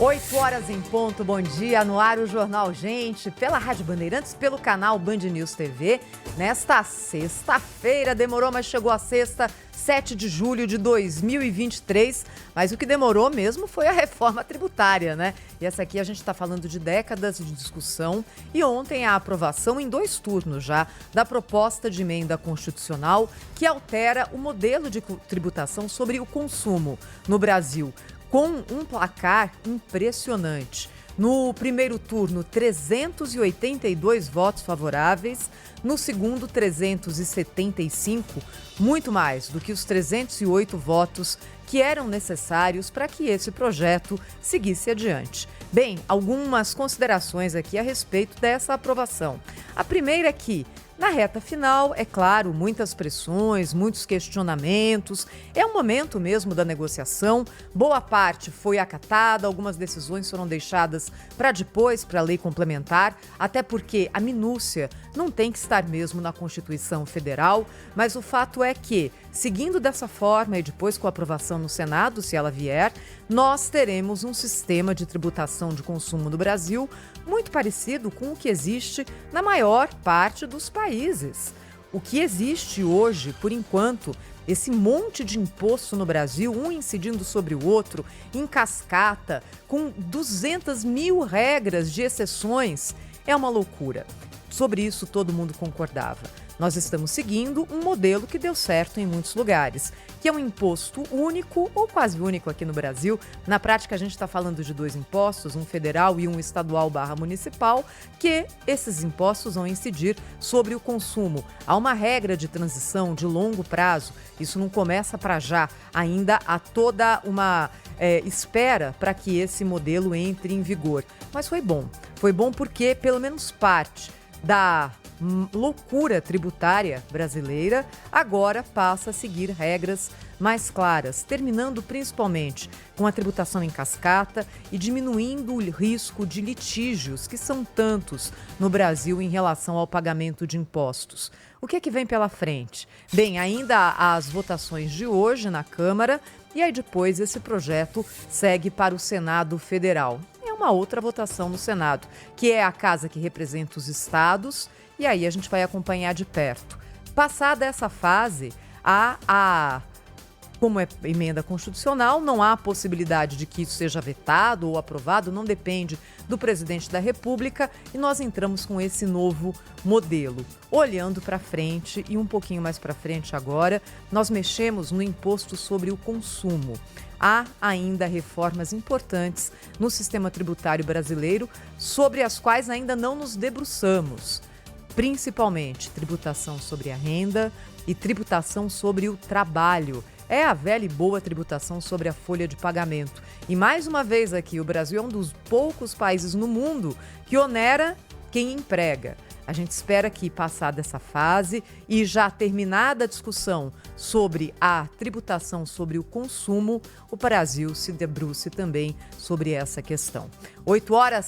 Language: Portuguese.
8 horas em ponto, bom dia, no ar o Jornal Gente, pela Rádio Bandeirantes, pelo canal Band News TV, nesta sexta-feira, demorou, mas chegou a sexta, 7 de julho de 2023, mas o que demorou mesmo foi a reforma tributária, né? E essa aqui a gente está falando de décadas de discussão e ontem a aprovação em 2 turnos já da proposta de emenda constitucional que altera o modelo de tributação sobre o consumo no Brasil, com um placar impressionante. No primeiro turno, 382 votos favoráveis. No segundo, 375, muito mais do que os 308 votos que eram necessários para que esse projeto seguisse adiante. Bem, algumas considerações aqui a respeito dessa aprovação. A primeira é que, na reta final, é claro, muitas pressões, muitos questionamentos. É um momento mesmo da negociação. Boa parte foi acatada, algumas decisões foram deixadas para depois, para a lei complementar, até porque a minúcia não tem que estar mesmo na Constituição Federal. Mas o fato é que, seguindo dessa forma e depois com a aprovação no Senado, se ela vier, nós teremos um sistema de tributação de consumo no Brasil muito parecido com o que existe na maior parte dos países. O que existe hoje, por enquanto, esse monte de imposto no Brasil, um incidindo sobre o outro, em cascata, com 200 mil regras de exceções, é uma loucura. Sobre isso todo mundo concordava. Nós estamos seguindo um modelo que deu certo em muitos lugares, que é um imposto único ou quase único aqui no Brasil. Na prática, a gente está falando de 2 impostos, um federal e um estadual/municipal, que esses impostos vão incidir sobre o consumo. Há uma regra de transição de longo prazo, isso não começa para já, ainda há toda uma espera para que esse modelo entre em vigor. Mas foi bom porque pelo menos parte da loucura tributária brasileira agora passa a seguir regras mais claras, terminando principalmente com a tributação em cascata e diminuindo o risco de litígios, que são tantos no Brasil em relação ao pagamento de impostos. O que é que vem pela frente? Bem, ainda há as votações de hoje na Câmara e aí depois esse projeto segue para o Senado Federal. É uma outra votação no Senado, que é a casa que representa os estados. E aí a gente vai acompanhar de perto. Passada essa fase, como é emenda constitucional, não há possibilidade de que isso seja vetado ou aprovado, não depende do presidente da República e nós entramos com esse novo modelo. Olhando para frente e um pouquinho mais para frente agora, nós mexemos no imposto sobre o consumo. Há ainda reformas importantes no sistema tributário brasileiro sobre as quais ainda não nos debruçamos. Principalmente tributação sobre a renda e tributação sobre o trabalho. É a velha e boa tributação sobre a folha de pagamento. E mais uma vez aqui, o Brasil é um dos poucos países no mundo que onera quem emprega. A gente espera que, passada essa fase e já terminada a discussão sobre a tributação sobre o consumo, o Brasil se debruce também sobre essa questão. 8 horas.